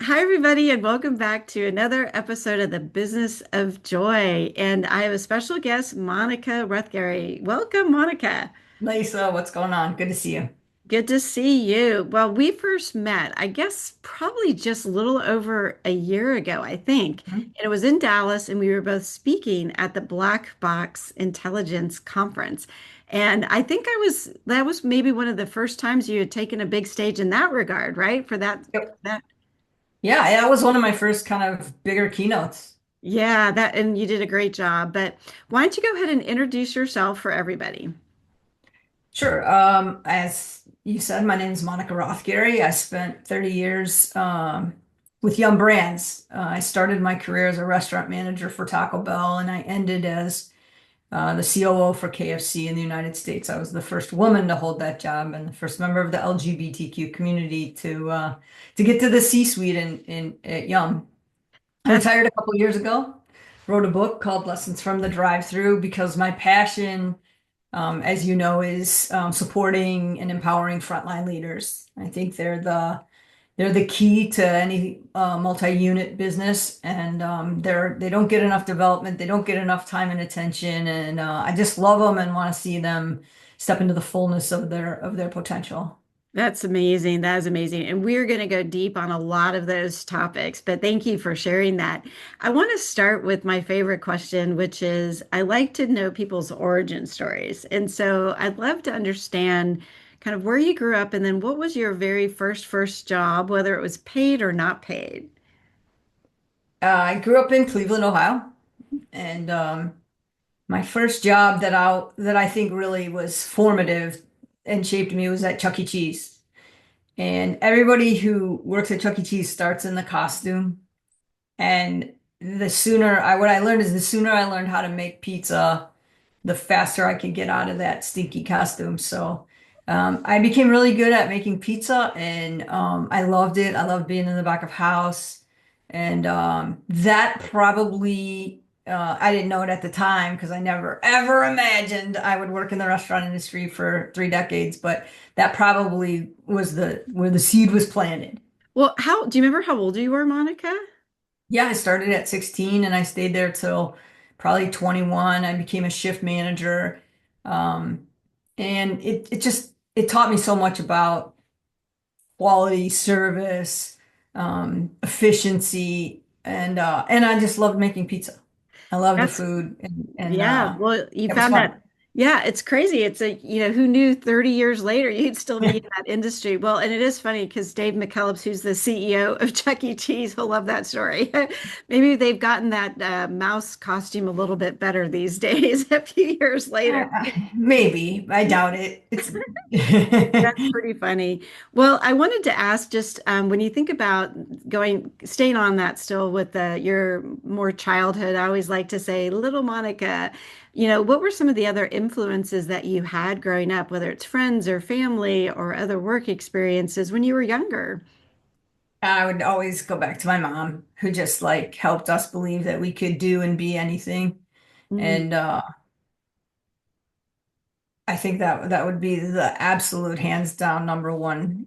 Hi, everybody, and welcome back to another episode of the Business of Joy. And I have a special guest, Monica Rothgery. Welcome, Monica. Lisa, what's going on? Good to see you. Good to see you. Well, we first met, I guess, probably just a little over a year ago, I think. Mhm. And it was in Dallas, and we were both speaking at the Black Box Intelligence Conference. And I think that was maybe one of the first times you had taken a big stage in that regard, right? For Yep. that Yeah, that was one of my first kind of bigger keynotes. Yeah, and you did a great job. But why don't you go ahead and introduce yourself for everybody? Sure. As you said, my name is Monica Rothgery. I spent 30 years with Yum Brands. I started my career as a restaurant manager for Taco Bell, and I ended as the COO for KFC in the United States. I was the first woman to hold that job and the first member of the LGBTQ community to get to the C-suite in at Yum. I That's retired a couple years ago, wrote a book called Lessons from the Drive-Through because my passion, as you know, is supporting and empowering frontline leaders. I think they're the key to any multi-unit business, and they don't get enough development, they don't get enough time and attention, and I just love them and want to see them step into the fullness of their potential. that's amazing. That is amazing. And we're going to go deep on a lot of those topics, but thank you for sharing that. I want to start with my favorite question, which is I like to know people's origin stories. And so I'd love to understand kind of where you grew up and then what was your very first job, whether it was paid or not paid. I grew up in Cleveland, Ohio, and my first job that I think really was formative and shaped me was at Chuck E. Cheese. And everybody who works at Chuck E. Cheese starts in the costume. And what I learned is the sooner I learned how to make pizza, the faster I could get out of that stinky costume. So I became really good at making pizza, and I loved it. I loved being in the back of house, and that probably I didn't know it at the time because I never ever imagined I would work in the restaurant industry for 3 decades. But that probably was the where the seed was planted. Well, how do you remember how old you were, Monica? Yeah, I started at 16 and I stayed there till probably 21. I became a shift manager. Um, and it taught me so much about quality, service, efficiency, and I just loved making pizza. I love the That's food and Yeah, well, you it was found fun. that. Yeah, it's crazy. Who knew 30 years later you'd still be in that industry? Well, and it is funny because Dave McKellips, who's the CEO of Chuck E. Cheese, will love that story. Maybe they've gotten that mouse costume a little bit better these days, a few years later. Maybe, I doubt it. It's That's pretty funny. Well, I wanted to ask just when you think about staying on that still with your more childhood, I always like to say, little Monica, what were some of the other influences that you had growing up, whether it's friends or family or other work experiences when you were younger? I would always go back to my mom, who just like helped us believe that we could do and be anything. Mm. And I think that would be the absolute hands down number one,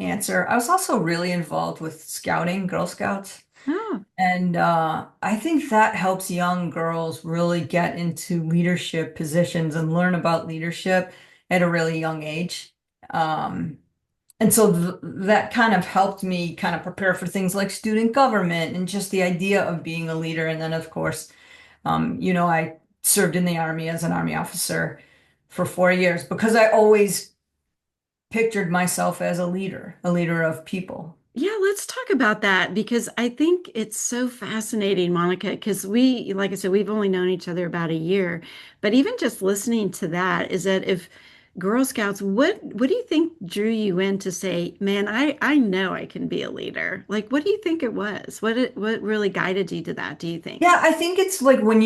answer. I was also really involved with scouting, Girl Scouts. Oh, And I think that helps young girls really get into leadership positions and learn about leadership at a really young age. Um, and so that kind of helped me kind of prepare for things like student government and just the idea of being a leader. And then, of course, I served in the Army as an Army officer for 4 years because I always pictured myself as a leader of people. yeah, let's talk about that because I think it's so fascinating, Monica, because like I said, we've only known each other about a year, but even just listening to that is that if Girl Scouts, what do you think drew you in to say, man, I know I can be a leader? Like, what do you think it was? What really guided you to that, do you think? Yeah, I think it's like when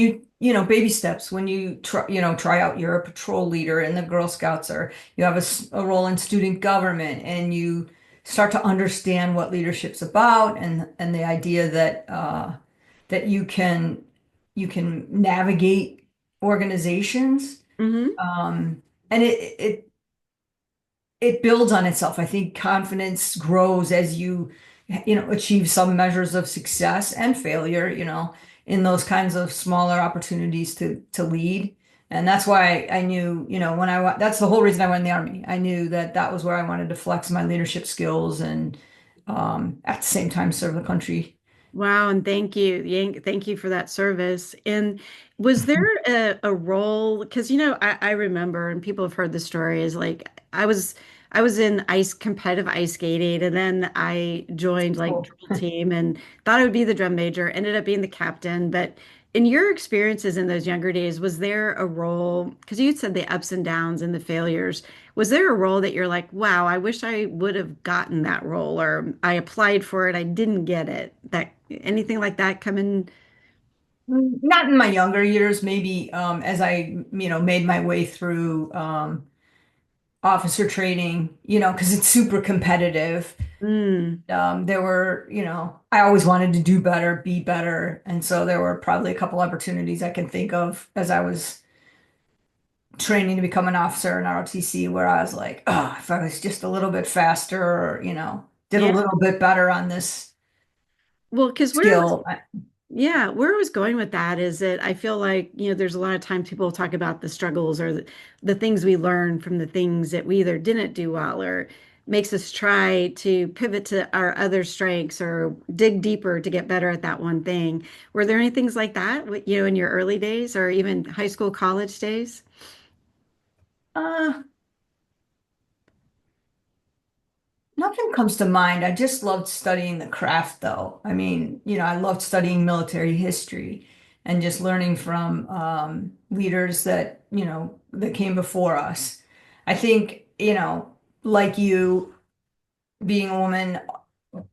baby steps, when you try out, you're a patrol leader in the Girl Scouts, or you have a role in student government, and you start to understand what leadership's about, and the idea that you can navigate organizations, Hmm. and it builds on itself. I think confidence grows as you achieve some measures of success and failure, in those kinds of smaller opportunities to lead. And that's why I knew, that's the whole reason I went in the Army. I knew that that was where I wanted to flex my leadership skills and at the same time serve the country. Wow, and thank you. Thank you for that service. And was there a role? Because I remember, and people have heard the story, is like I was in competitive ice skating, and then I joined like Cool. drill team and thought I would be the drum major, ended up being the captain. But in your experiences in those younger days, was there a role? Because you said the ups and downs and the failures. Was there a role that you're like, wow, I wish I would have gotten that role, or I applied for it, I didn't get it? That anything like that come in? Not in my younger years, maybe as I, made my way through officer training, because it's super competitive. Mm, There were, I always wanted to do better, be better. And so there were probably a couple opportunities I can think of as I was training to become an officer in ROTC where I was like, oh, if I was just a little bit faster or, did a yeah. little bit better on this Well, because skill. where I was going with that is that I feel like, there's a lot of times people talk about the struggles or the things we learn from the things that we either didn't do well or makes us try to pivot to our other strengths or dig deeper to get better at that one thing. Were there any things like that, in your early days or even high school, college days? Uh, Nothing comes to mind. I just loved studying the craft, though. I mean, I loved studying military history and just learning from leaders that came before us. I think, like you, being a woman,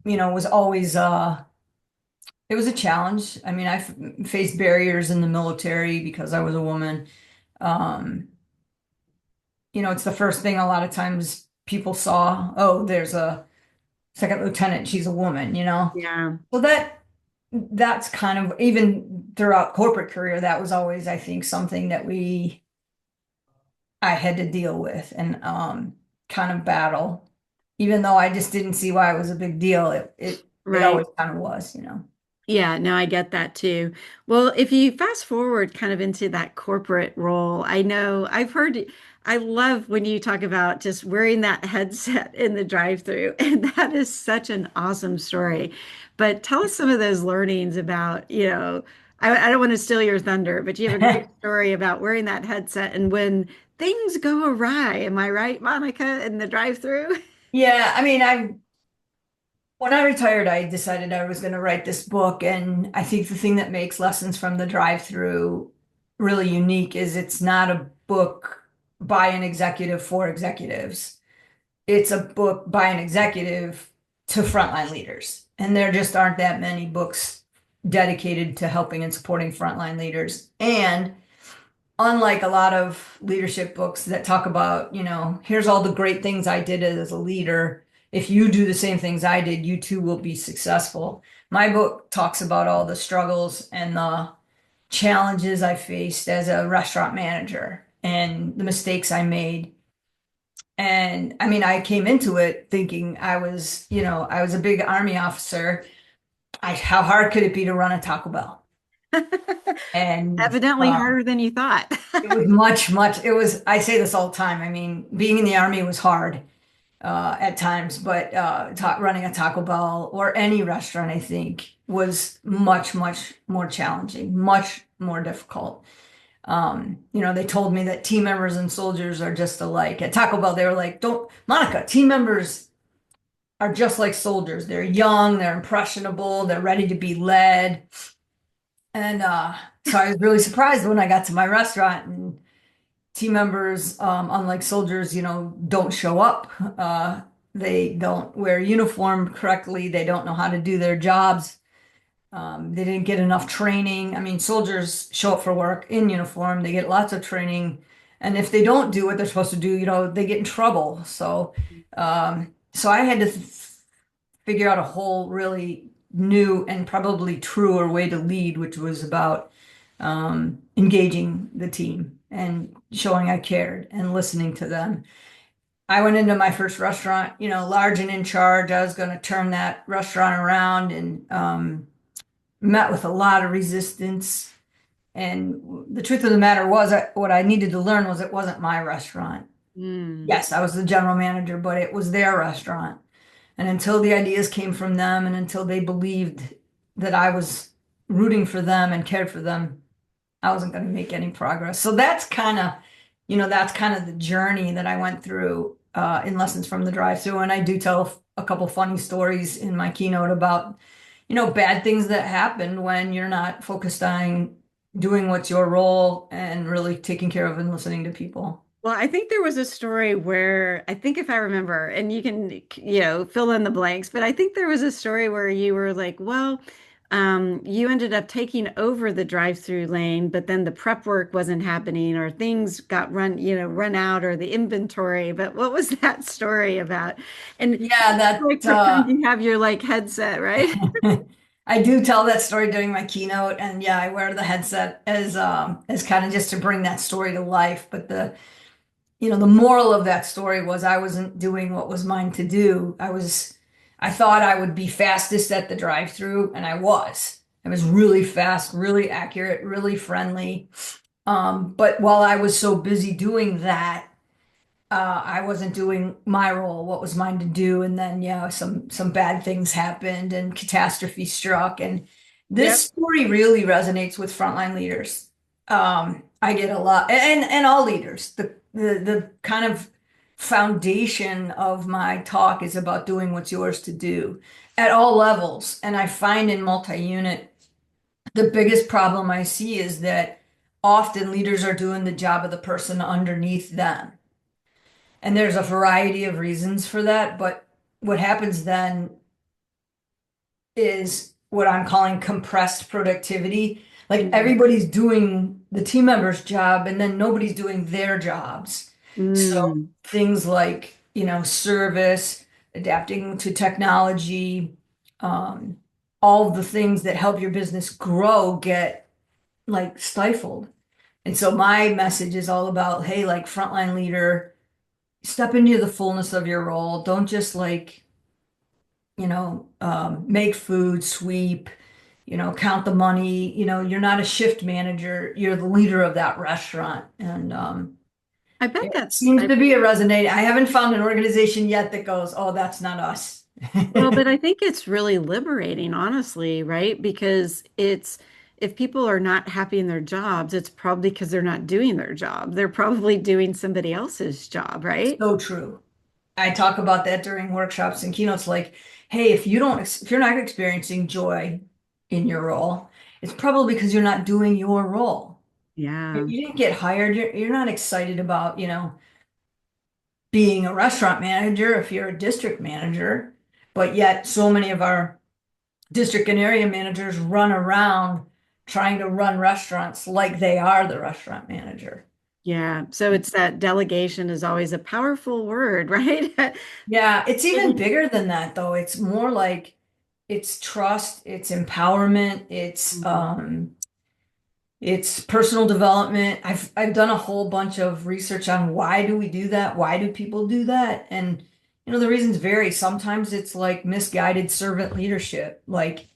was always it was a challenge. I mean, faced barriers in the military because I was a woman. Um, it's the first thing a lot of times people saw. Oh, there's a second lieutenant, she's a woman. Yeah. So that's kind of even throughout corporate career, that was always, I think, something that I had to deal with and kind of battle. Even though I just didn't see why it was a big deal, it Right. always kind of was. Yeah, no, I get that too. Well, if you fast forward kind of into that corporate role, I know I love when you talk about just wearing that headset in the drive-through, and that is such an awesome story. But tell us some of those learnings about, I don't want to steal your thunder, but you have a great story about wearing that headset and when things go awry. Am I right, Monica, in the drive-through? Yeah, I mean, when I retired, I decided I was going to write this book, and I think the thing that makes Lessons from the Drive-Through really unique is it's not a book by an executive for executives. It's a book by an executive to frontline leaders. And there just aren't that many books dedicated to helping and supporting frontline leaders. And unlike a lot of leadership books that talk about, here's all the great things I did as a leader. If you do the same things I did, you too will be successful. My book talks about all the struggles and the challenges I faced as a restaurant manager and the mistakes I made. And I mean, I came into it thinking I was a big Army officer. How hard could it be to run a Taco Bell? And Evidently harder than you thought. it was I say this all the time. I mean, being in the Army was hard at times, but running a Taco Bell or any restaurant, I think, was much, much more challenging, much more difficult. They told me that team members and soldiers are just alike. At Taco Bell, they were like, don't, Monica, team members are just like soldiers. They're young, they're impressionable, they're ready to be led. And so I was really surprised when I got to my restaurant and team members, unlike soldiers, don't show up. They don't wear uniform correctly. They don't know how to do their jobs. They didn't get enough training. I mean, soldiers show up for work in uniform. They get lots of training. And if they don't do what they're supposed to do, they get in trouble. So I had to figure out a whole really new and probably truer way to lead, which was about engaging the team and showing I cared and listening to them. I went into my first restaurant, large and in charge. I was going to turn that restaurant around and met with a lot of resistance. And the truth of the matter was, what I needed to learn was it wasn't my restaurant. Mm. Yes, I was the general manager, but it was their restaurant. And until the ideas came from them and until they believed that I was rooting for them and cared for them, I wasn't going to make any progress. So that's kind of the journey that I went through in Lessons from the Drive-Thru. And I do tell a couple funny stories in my keynote about, bad things that happen when you're not focused on doing what's your role and really taking care of and listening to people. Well, I think there was a story where I think if I remember, and you can, fill in the blanks, but I think there was a story where you were like, well, you ended up taking over the drive-through lane, but then the prep work wasn't happening, or things got run out, or the inventory. But what was that story about? And Yeah, like pretend you have your like headset, right? I do tell that story during my keynote, and yeah, I wear the headset as kind of just to bring that story to life. But the moral of that story was I wasn't doing what was mine to do. I thought I would be fastest at the drive-through, and I was. I was really fast, really accurate, really friendly. But while I was so busy doing that, I wasn't doing my role, what was mine to do. And then, yeah, some bad things happened and catastrophe struck. And this Yep. story really resonates with frontline leaders. I get a lot, and all leaders. The kind of foundation of my talk is about doing what's yours to do at all levels. And I find in multi-unit, the biggest problem I see is that often leaders are doing the job of the person underneath them. And there's a variety of reasons for that, but what happens then is what I'm calling compressed productivity. Like Mm. everybody's doing the team member's job and then nobody's doing their jobs. So Mm. things like, service, adapting to technology, um, all of the things that help your business grow get like stifled. And so my message is all about, hey, like frontline leader, step into the fullness of your role. Don't just like, make food, sweep, count the money. You're not a shift manager. You're the leader of that restaurant. And I bet it that's seems I to be a resonating. I haven't found an organization yet that goes, oh, that's not us. Well, but I think it's really liberating, honestly, right? Because it's if people are not happy in their jobs, it's probably because they're not doing their job. They're probably doing somebody else's job, right? So true. I talk about that during workshops and keynotes like, hey, if you're not experiencing joy in your role, it's probably because you're not doing your role. Yeah. You didn't get hired. You're not excited about, being a restaurant manager if you're a district manager, but yet so many of our district and area managers run around trying to run restaurants like they are the restaurant manager. Yeah. So it's that delegation is always a powerful word, right? Yeah, it's even bigger than that though. It's more like it's trust, it's empowerment, it's personal development. I've done a whole bunch of research on why do we do that? Why do people do that? And the reasons vary. Sometimes it's like misguided servant leadership. Like,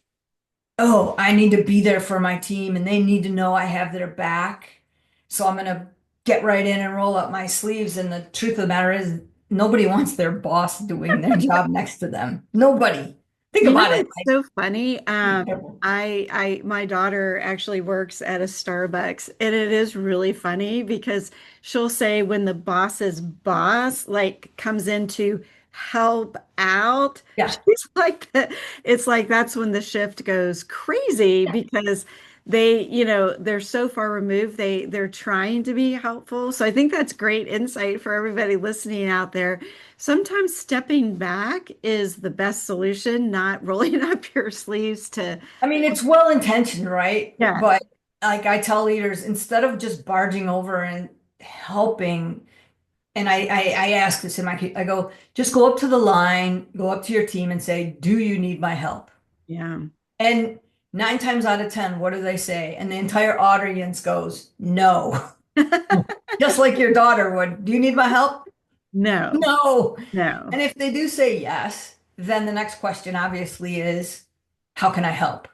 oh, I need to be there for my team and they need to know I have their back. So I'm gonna get right in and roll up my sleeves. And the truth of the matter is nobody wants their boss doing their job next to them. Nobody. Think You know about it. what's so funny? Like, My daughter actually works at a Starbucks, and it is really funny because she'll say when the boss's boss like comes in to help out, yeah. she's like it's like that's when the shift goes crazy because they're so far removed, they're trying to be helpful. So I think that's great insight for everybody listening out there. Sometimes stepping back is the best solution, not rolling up your sleeves to, I mean, it's well intentioned, right? yeah, But like I tell leaders, instead of just barging over and helping, and I ask this in I go, just go up to the line, go up to your team and say, do you need my help? yeah. And 9 times out of 10, what do they say? And the entire audience goes, no. Just like your daughter would. Do you need my help? No, No. no. And if they do say yes, then the next question obviously is, how can I help?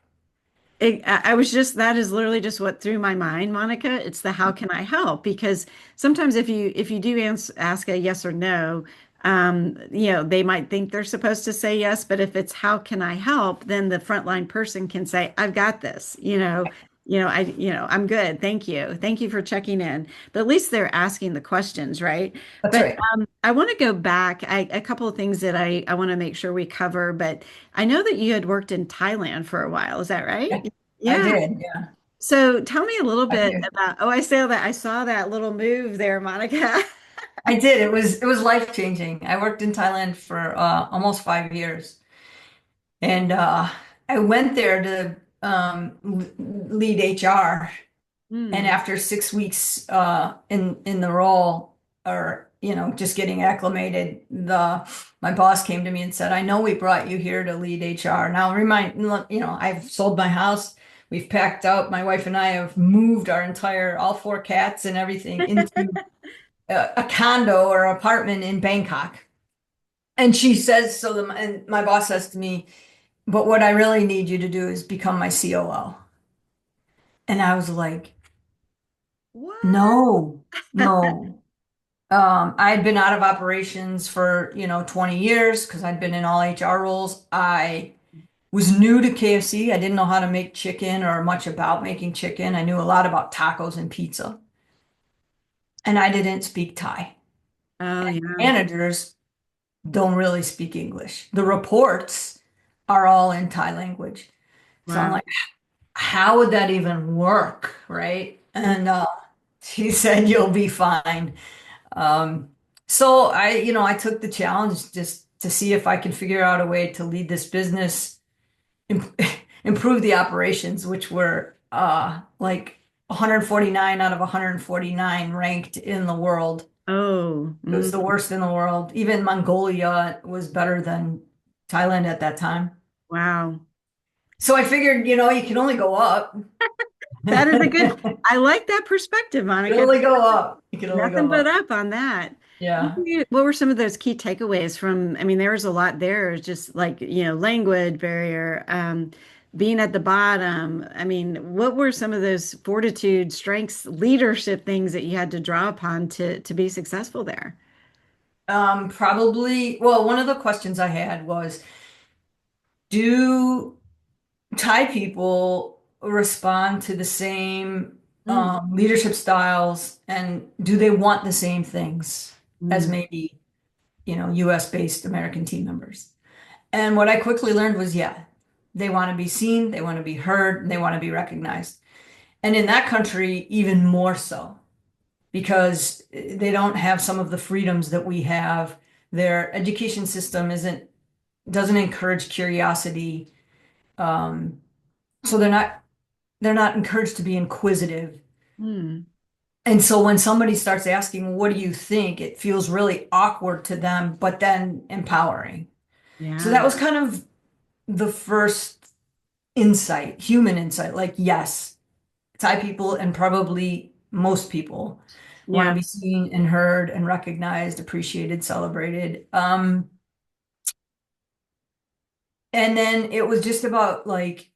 I was just that is literally just what threw my mind, Monica. It's the how can I help? Because sometimes if you do ask a yes or no, they might think they're supposed to say yes, but if it's how can I help, then the frontline person can say, I've got this, I'm good. Thank you for checking in. But at least they're asking the questions, right? That's But right. I want to go back. A couple of things that I want to make sure we cover, but I know that you had worked in Thailand for a while. Is that Yeah, right? I Yeah. did. Yeah. So tell me a little I bit did. about, oh, I saw that little move there, Monica. I did. It was life-changing. I worked in Thailand for almost 5 years. And I went there to lead HR. And Hmm. after 6 weeks in the role, or just getting acclimated, the my boss came to me and said, "I know we brought you here to lead HR. Now I've sold my house, we've packed up. My wife and I have moved all four cats and everything into a condo or apartment in Bangkok." And she says, and my boss says to me, "But what I really need you to do is become my COO." And I was like, What? "No, no." I had been out of operations for, 20 years because I'd been in all HR roles. I was new to KFC. I didn't know how to make chicken or much about making chicken. I knew a lot about tacos and pizza, and I didn't speak Thai. Oh, yeah. Managers don't really speak English. The reports are all in Thai language. So I'm Wow. like, how would that even work? Right? Mm. And she said, you'll be fine. So I took the challenge just to see if I could figure out a way to lead this business, im improve the operations, which were like 149 out of 149 ranked in the world. Oh, It was mm, the worst in the world. Even Mongolia was better than Thailand at that time. wow. So I figured, you can only go up. That is a good, You I like that perspective, can Monica. only go up. You can only Nothing go but up. up on that. Yeah. What were some of those key takeaways from, I mean, there was a lot there, just like, language barrier, being at the bottom. I mean, what were some of those fortitude, strengths, leadership things that you had to draw upon to be successful there? Probably, well, one of the questions I had was, do Thai people respond to the same Mm, leadership styles, and do they want the same things as mm, maybe, US based American team members? And what I quickly learned was, yeah, they want to be seen, they want to be heard, and they want to be recognized. And in that country, even more so, because they don't have some of the freedoms that we have. Their education system doesn't encourage curiosity. Um, so they're not encouraged to be inquisitive. mm. And so when somebody starts asking, what do you think? It feels really awkward to them, but then empowering. So Yeah, that was kind of the first insight, human insight. Like, yes, Thai people and probably most people want to yeah. be seen and heard and recognized, appreciated, celebrated. And then it was just about like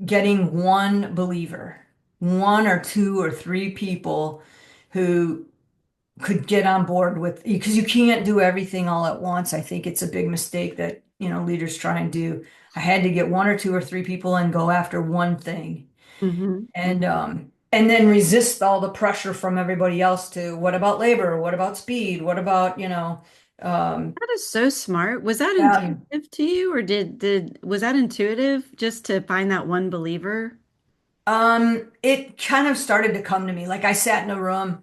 getting one believer, one or two or three people who could get on board with, because you can't do everything all at once. I think it's a big mistake that, leaders try and do. I had to get one or two or three people and go after one thing, Hmm. and then resist all the pressure from everybody else to, what about labor? What about speed? What about, um, That is so smart. Was that value? intuitive to you, or did was that intuitive just to find that one believer? It kind of started to come to me. Like I sat in a room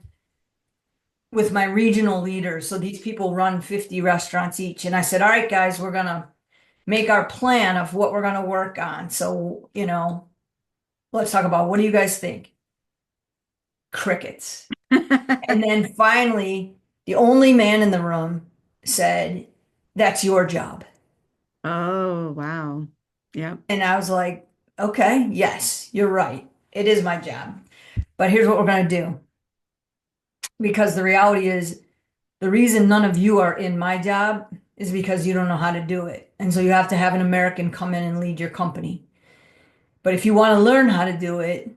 with my regional leaders. So these people run 50 restaurants each. And I said, all right, guys, we're going to make our plan of what we're going to work on. So, let's talk about, what do you guys think? Crickets. And then finally, the only man in the room said, that's your job. Oh, wow. Yep. And I was like, okay, yes, you're right. It is my job. But here's what we're going to do. Because the reality is, The reason none of you are in my job is because you don't know how to do it. And so you have to have an American come in and lead your company. But if you want to learn how to do it,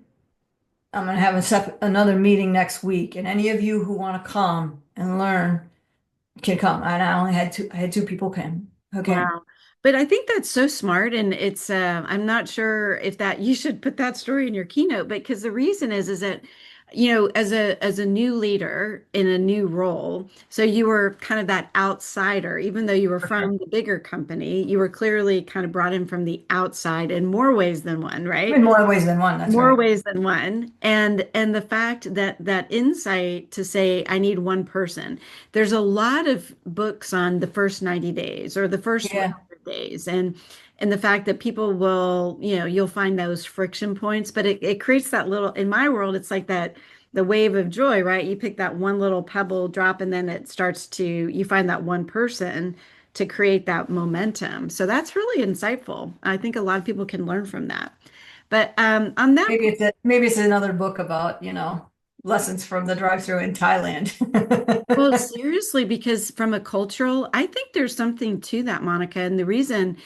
I'm going to have another meeting next week. And any of you who want to come and learn can come. And I had two people come. Okay. Wow. But I think that's so smart. And it's, I'm not sure if that you should put that story in your keynote, but because the reason is that, as a new leader in a new role, so you were kind of that outsider, even though you were For sure. from the bigger company, you were clearly kind of brought in from the outside in more ways than one, right? In more ways than one. That's More right. ways than one. And the fact that that insight to say I need one person. There's a lot of books on the first 90 days or the first Yeah. 100 days and the fact that people will, you'll find those friction points, but it creates that little, in my world, it's like that the wave of joy, right? You pick that one little pebble drop and then it starts to, you find that one person to create that momentum. So that's really insightful. I think a lot of people can learn from that. But on that Maybe it's another book about, lessons from the drive-through in Thailand. Well, seriously, because from a cultural, I think there's something to that, Monica. And the reason,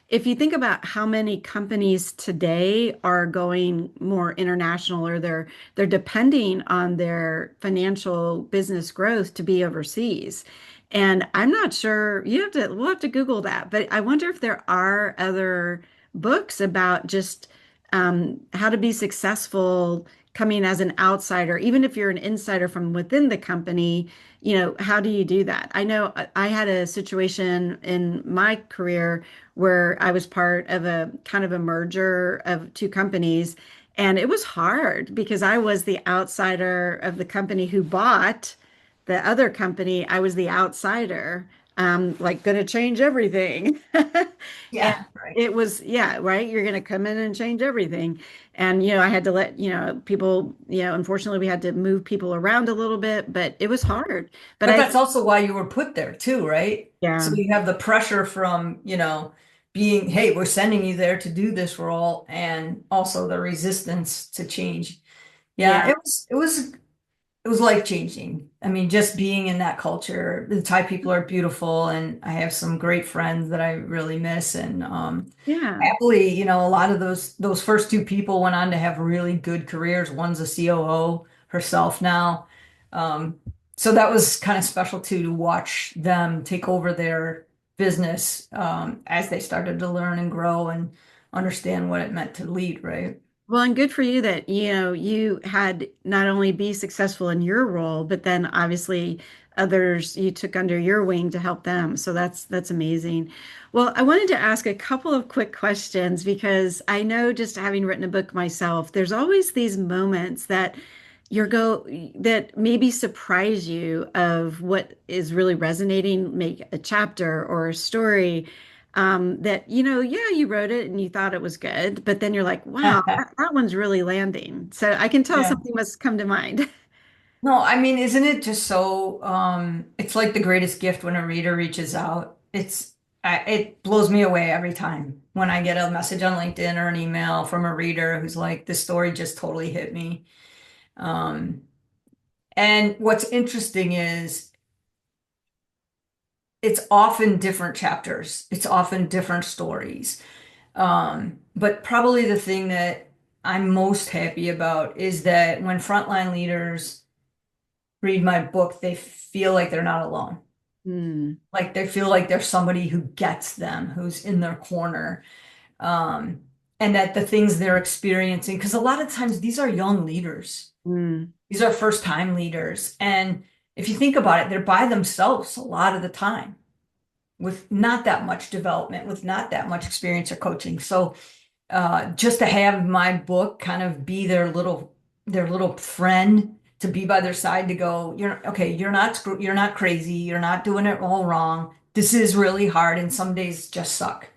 if you think about how many companies today are going more international or they're depending on their financial business growth to be overseas. And I'm not sure, we'll have to Google that, but I wonder if there are other books about just how to be successful coming as an outsider, even if you're an insider from within the company, how do you do that? I know I had a situation in my career where I was part of a kind of a merger of two companies, and it was hard because I was the outsider of the company who bought the other company. I was the outsider, like going to change everything. And Yeah, right. it was, yeah, right. You're going to come in and change everything. And, I had to let, people, unfortunately, we had to move people around a little bit, but it was hard. But But I, that's also why you were put there too, right? So yeah, you have the pressure from, being, hey, we're sending you there to do this role, and also the resistance to change. Yeah, yeah, it was life changing. I mean, just being in that culture, the Thai people are beautiful, and I have some great friends that I really miss. And yeah. happily, a lot of those first two people went on to have really good careers. One's a COO herself now. Um, so that was kind of special too, to watch them take over their business as they started to learn and grow and understand what it meant to lead, right? Well, and good for you that, you had not only be successful in your role, but then obviously others you took under your wing to help them. So that's amazing. Well, I wanted to ask a couple of quick questions because I know just having written a book myself, there's always these moments that that maybe surprise you of what is really resonating, make a chapter or a story that, yeah, you wrote it and you thought it was good, but then you're like, wow, that one's really landing. So I can tell Yeah. something must come to mind. No, I mean, isn't it just so, it's like the greatest gift when a reader reaches out. It blows me away every time when I get a message on LinkedIn or an email from a reader who's like, this story just totally hit me. Um, and what's interesting is it's often different chapters. It's often different stories. But probably the thing that I'm most happy about is that when frontline leaders read my book, they feel like they're not alone. Hmm. Like they feel like there's somebody who gets them, who's in their corner. Um, and that the things they're experiencing, because a lot of times these are young leaders, Hmm. these are first time leaders. And if you think about it, they're by themselves a lot of the time with not that much development, with not that much experience or coaching. So just to have my book kind of be their little friend, to be by their side, to go, you're okay, you're not crazy, you're not doing it all wrong. This is really hard, and some days just suck.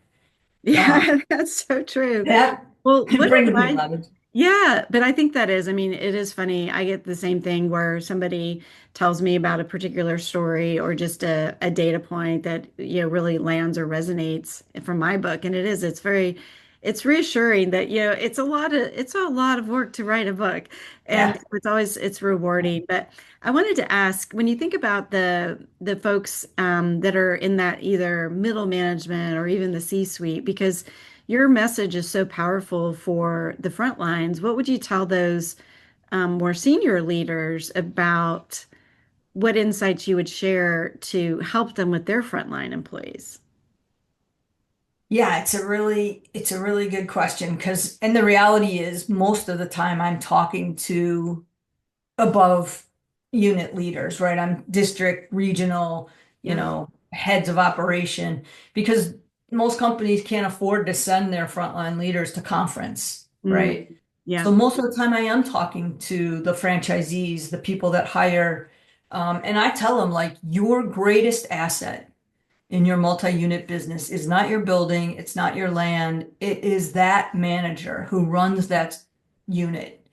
Uh, Yeah, that's so true. that Well, what brings did me a I? lot of Yeah, but I think that is, I mean, it is funny. I get the same thing where somebody tells me about a particular story or just a data point that, really lands or resonates from my book. And it's very, it's reassuring that, it's a lot of work to write a book. And Yeah. it's rewarding. But I wanted to ask, when you think about the folks that are in that either middle management or even the C-suite, because your message is so powerful for the front lines, what would you tell those more senior leaders about what insights you would share to help them with their frontline employees? Yeah, it's a really good question because, and the reality is most of the time I'm talking to above unit leaders, right? I'm district, regional, Yeah. heads of operation, because most companies can't afford to send their frontline leaders to conference, Mm, right? yeah. So most of the time I am talking to the franchisees, the people that hire, and I tell them like your greatest asset in your multi-unit business is not your building, it's not your land, it is that manager who runs that unit.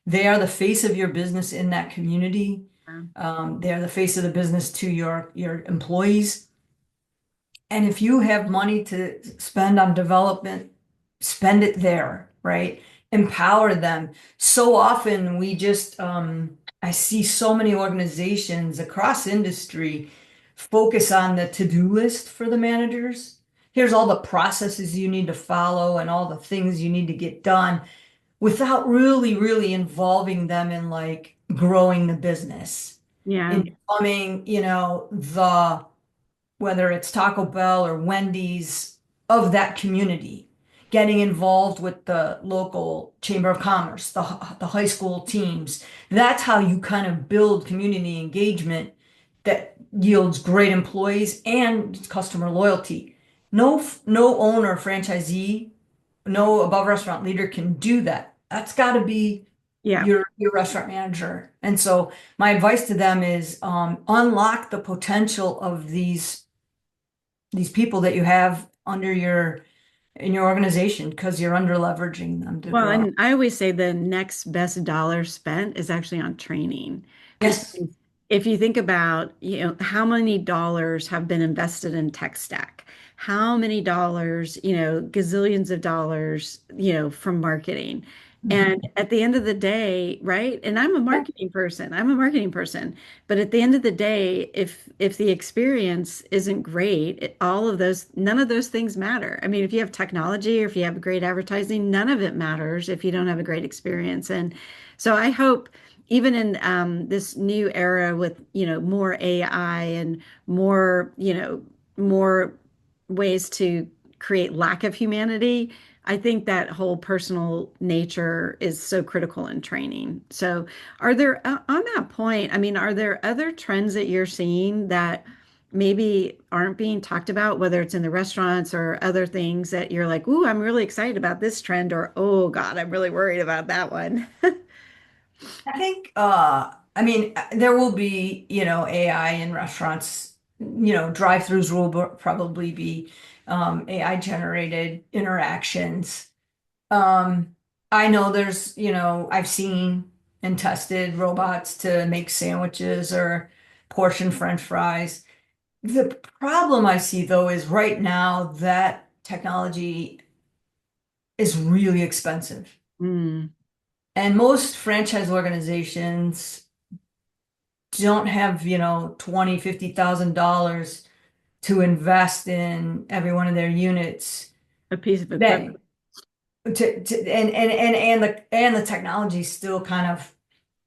They are the face of your business in that community. They are the face of the business to your employees. And if you have money to spend on development, spend it there, right? Empower them. So often I see so many organizations across industry focus on the to-do list for the managers. Here's all the processes you need to follow and all the things you need to get done without really involving them in like growing the business, Yeah. in becoming, the whether it's Taco Bell or Wendy's of that community, getting involved with the local chamber of commerce, the high school teams. That's how you kind of build community engagement that yields great employees and customer loyalty. No owner, franchisee, no above restaurant leader can do that. That's got to be Yeah. your restaurant manager. And so my advice to them is unlock the potential of these people that you have under your in your organization because you're under leveraging them to Well, grow. and I always say the next best dollar spent is actually on training. Because Yes. if you think about, how many dollars have been invested in tech stack, how many dollars, gazillions of dollars, from marketing. And Mhm. at the end of the day, right? And I'm a Yeah. marketing person. I'm a marketing person. But at the end of the day, if the experience isn't great, all of those, none of those things matter. I mean, if you have technology or if you have great advertising, none of it matters if you don't have a great experience. And so I hope even in this new era with, more AI and more, more ways to create lack of humanity, I think that whole personal nature is so critical in training. So, are there, on that point, I mean, are there other trends that you're seeing that maybe aren't being talked about, whether it's in the restaurants or other things that you're like, ooh, I'm really excited about this trend, or oh God, I'm really worried about that one? I think I mean there will be, AI in restaurants, drive-throughs will probably be AI generated interactions. Um I know there's, I've seen and tested robots to make sandwiches or portion French fries. The problem I see though is right now that technology is really expensive. Mm, And most franchise organizations don't have, 20, $50,000 to invest in every one of their units. a piece of That equipment. and the technology is still kind of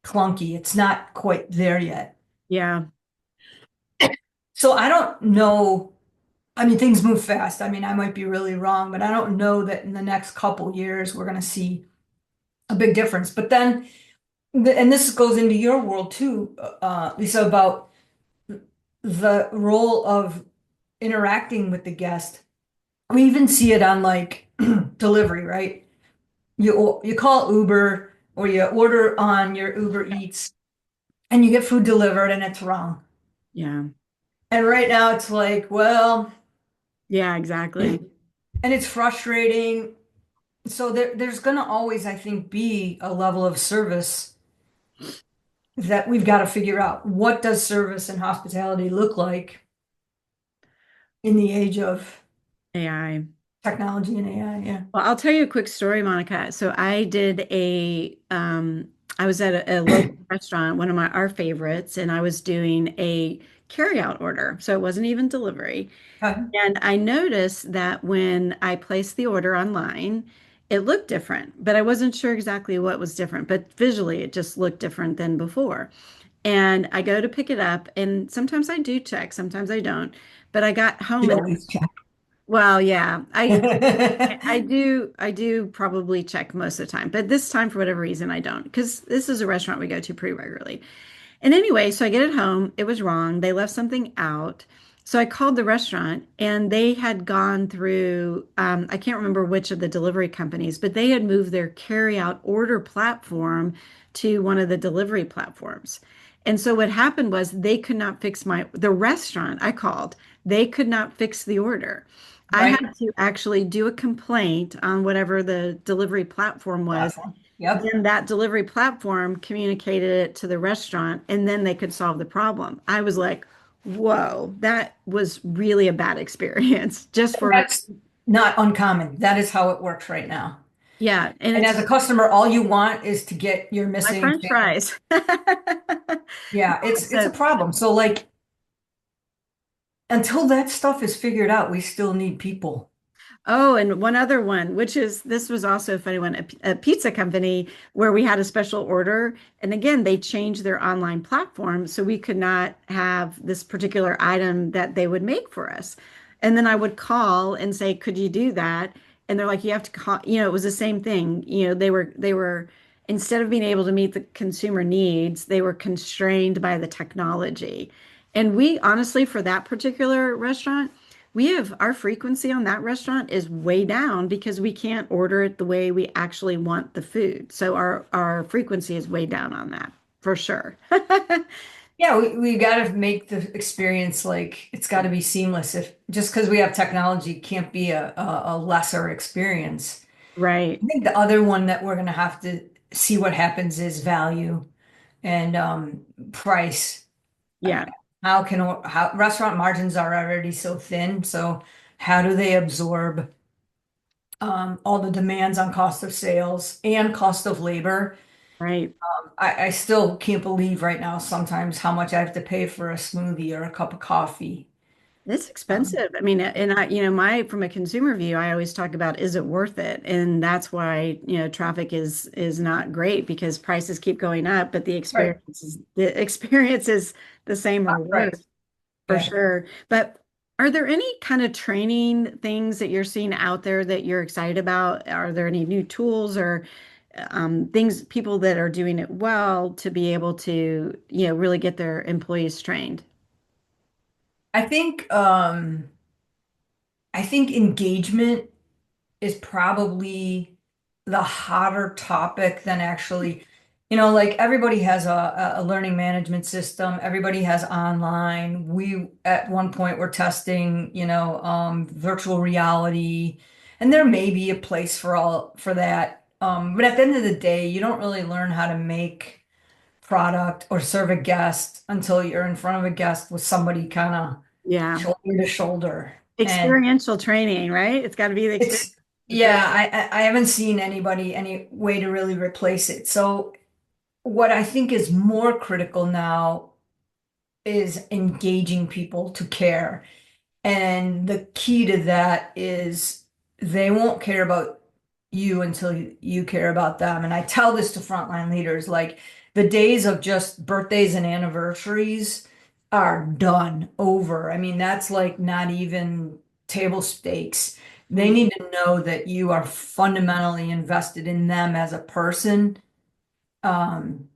clunky. It's not quite there yet. Yeah. So I don't know. I mean, things move fast. I mean, I might be really wrong, but I don't know that in the next couple years we're going to see a big difference. But then, and this goes into your world too, Lisa, about the role of interacting with the guest. We even see it on like delivery, right? You call Uber or you order on your Uber Eats and you get food delivered and it's wrong. Yeah. And right now it's like, well, Yeah, exactly. and it's frustrating. So there's going to always, I think, be a level of service that we've got to figure out. What does service and hospitality look like in the age of AI. Technology and AI, yeah. Well, I'll tell you a quick story, Monica. So I was at a local restaurant, one of our favorites, and I was doing a carryout order. So it wasn't even delivery. Okay. And I noticed that when I placed the order online, it looked different, but I wasn't sure exactly what was different. But visually, it just looked different than before. And I go to pick it up, and sometimes I do check, sometimes I don't. But I got home Should and always check. well, yeah, I do probably check most of the time, but this time for whatever reason I don't because this is a restaurant we go to pretty regularly. And anyway, so I get it home. It was wrong. They left something out. So I called the restaurant and they had gone through, I can't remember which of the delivery companies, but they had moved their carry-out order platform to one of the delivery platforms. And so what happened was they could not fix the restaurant I called, they could not fix the order. I Right? had to actually do a complaint on whatever the delivery platform was. Platform. Yep. Then that delivery platform communicated it to the restaurant, and then they could solve the problem. I was like, whoa, that was really a bad experience. Just for, That's not uncommon. That is how it works right now. yeah, and And it's as a customer, all you want is to get your my missing French sandwich. fries. Yeah, it's a So, problem. So like until that stuff is figured out, we still need people. oh, and one other one, which is this was also a funny one, a pizza company where we had a special order. And again, they changed their online platform so we could not have this particular item that they would make for us. And then I would call and say, could you do that? And they're like, you have to call, it was the same thing. They were instead of being able to meet the consumer needs, they were constrained by the technology. And we honestly, for that particular restaurant, we have our frequency on that restaurant is way down because we can't order it the way we actually want the food. So our frequency is way down on that for sure. Yeah, we got to make the experience like it's got to be seamless. If just because we have technology can't be a lesser experience. Right. I think the other one that we're going to have to see what happens is value and price. Yeah. How restaurant margins are already so thin, so how do they absorb all the demands on cost of sales and cost of labor? Right. I still can't believe right now sometimes how much I have to pay for a smoothie or a cup of coffee. It's Um, expensive. I mean, and from a consumer view, I always talk about is it worth it? And that's why, traffic is not great because prices keep going up, but the right, experience is the same or right, worse. For yeah. sure. But are there any kind of training things that you're seeing out there that you're excited about? Are there any new tools or things, people that are doing it well to be able to, really get their employees trained? I think I think engagement is probably the hotter topic than actually, like everybody has a learning management system, everybody has online. We at one point were testing, virtual reality, and there may be a place for that. But at the end of the day, you don't really learn how to make product or serve a guest until you're in front of a guest with somebody kind of Yeah. shoulder to shoulder. And Experiential training, right? It's got to be the experience. it's It's very, yeah, I haven't seen any way to really replace it. So what I think is more critical now is engaging people to care. And the key to that is they won't care about you until you care about them. And I tell this to frontline leaders, like the days of just birthdays and anniversaries are done over. I mean, that's like not even table stakes. They Mhm. need to know that you are fundamentally invested in them as a person. Um,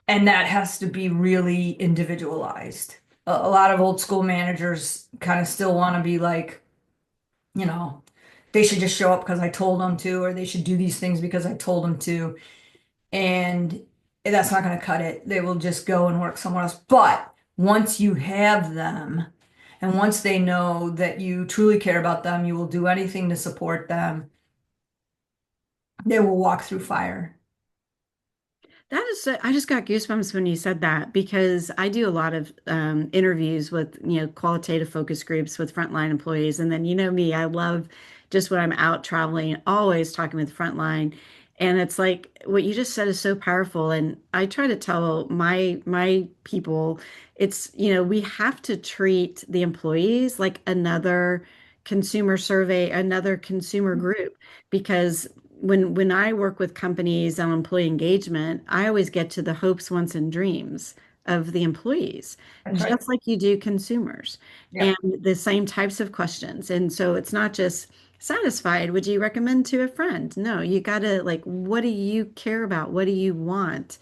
and that has to be really individualized. A lot of old school managers kind of still want to be like, you know, they should just show up because I told them to, or they should do these things because I told them to. And that's not going to cut it. They will just go and work somewhere else. But once you have them, and once they know that you truly care about them, you will do anything to support them, they will walk through fire. That is, I just got goosebumps when you said that because I do a lot of interviews with, qualitative focus groups with frontline employees. And then, me, I love just when I'm out traveling, always talking with Frontline. And it's like what you just said is so powerful. And I try to tell my people, it's, we have to treat the employees like another consumer survey, another consumer group, because when I work with companies on employee engagement, I always get to the hopes, wants, and dreams of the employees, That's right. just like you do consumers, Yeah. and the same types of questions. And so it's not just satisfied, would you recommend to a friend? No, you gotta like, what do you care about? What do you want?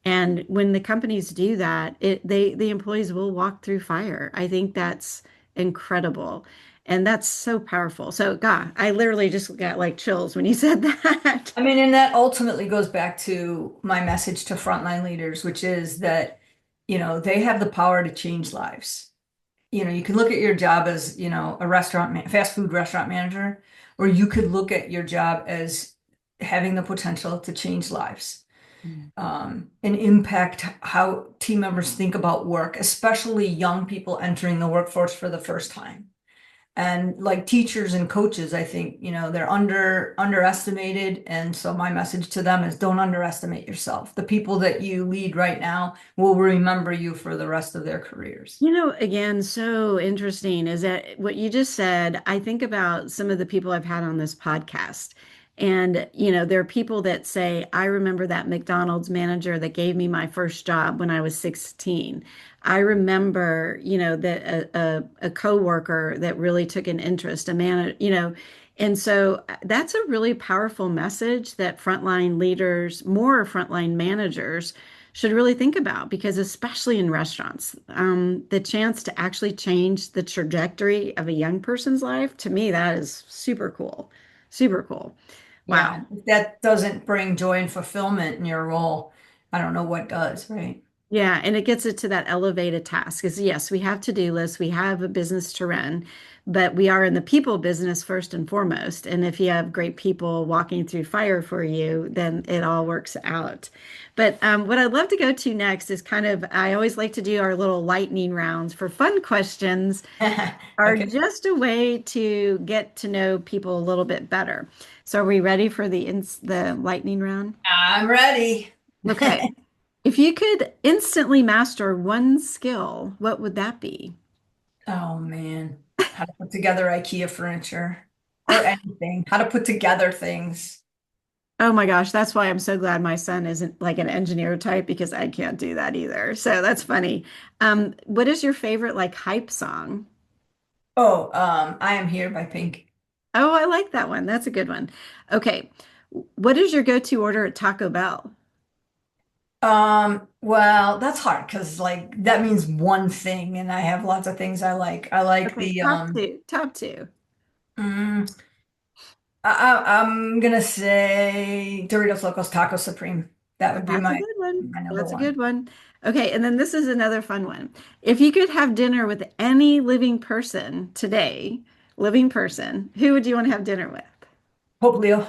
And when the companies do that, the employees will walk through fire. I think that's incredible. And that's so powerful. So, God, I literally just got like chills when you said that. I mean, and that ultimately goes back to my message to frontline leaders, which is that, they have the power to change lives. You can look at your job as, a fast food restaurant manager, or you could look at your job as having the potential to change lives, Mm. and impact how team members think about work, especially young people entering the workforce for the first time. And like teachers and coaches, I think, they're underestimated. And so my message to them is don't underestimate yourself. The people that you lead right now will remember you for the rest of their careers. Again, so interesting is that what you just said, I think about some of the people I've had on this podcast. And, there are people that say, I remember that McDonald's manager that gave me my first job when I was 16. I remember, that a coworker that really took an interest, a man, and so that's a really powerful message that frontline leaders, more frontline managers, should really think about because especially in restaurants, the chance to actually change the trajectory of a young person's life, to me, that is super cool. Super cool. Wow. Yeah, if that doesn't bring joy and fulfillment in your role, I don't know what does, right? Yeah, and it gets it to that elevated task. Is yes, we have to-do lists, we have a business to run, but we are in the people business first and foremost. And if you have great people walking through fire for you, then it all works out. But what I'd love to go to next is kind of, I always like to do our little lightning rounds for fun questions, are Okay, just a way to get to know people a little bit better. So are we ready for the lightning round? I'm ready. Okay. If you could instantly master one skill, what would that be? Oh man, how to put together IKEA furniture or anything, how to put together things. Oh my gosh, that's why I'm so glad my son isn't like an engineer type because I can't do that either. So that's funny. What is your favorite like hype song? Oh, I Am Here by Pink. Oh, I like that one. That's a good one. Okay. What is your go-to order at Taco Bell? Well, that's hard because like that means one thing, and I have lots of things I like. I like Okay, the top two. Top two. mm, I'm gonna say Doritos Locos Taco Supreme. That would be That's a my good one. my number That's a one. good one. Okay, and then this is another fun one. If you could have dinner with any living person today, living person, who would you want to have dinner with? Hope Leo.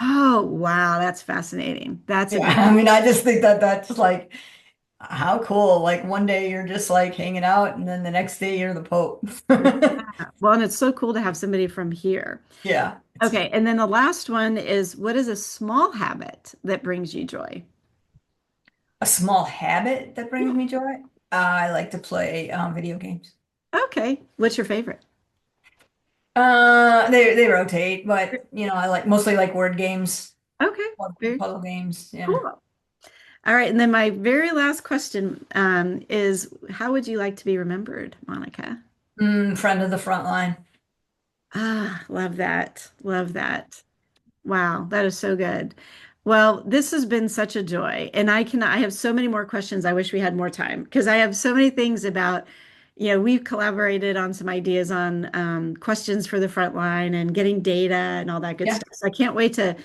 Oh, wow, that's fascinating. That's a Yeah, good. I mean, I just think that that's like how cool. Like one day you're just like hanging out, and then the next day you're the Pope. Yeah. Well, and it's so cool to have somebody from here. Yeah, Okay, and then the last one is what is a small habit that brings you joy? a small habit that Yeah. brings me joy. I like to play video games. Okay, what's your favorite? They rotate, but I like mostly like word games, Okay, very puzzle games. Yeah. cool. All right, and then my very last question is how would you like to be remembered, Monica? Friend of the front line. Ah, love that. Love that. Wow, that is so good. Well, this has been such a joy. And I have so many more questions. I wish we had more time because I have so many things about, we've collaborated on some ideas on questions for the front line and getting data and all that good Yeah. stuff. So I can't wait to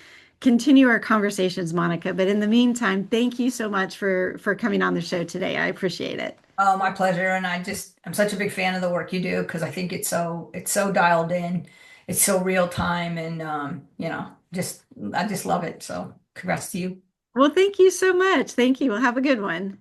continue our conversations, Monica. But in the meantime, thank you so much for coming on the show today. I appreciate it. Oh, my pleasure. And I'm such a big fan of the work you do because I think it's so dialed in, it's so real time, and just I just love it. So congrats to you. Well, thank you so much. Thank you. Well, have a good one.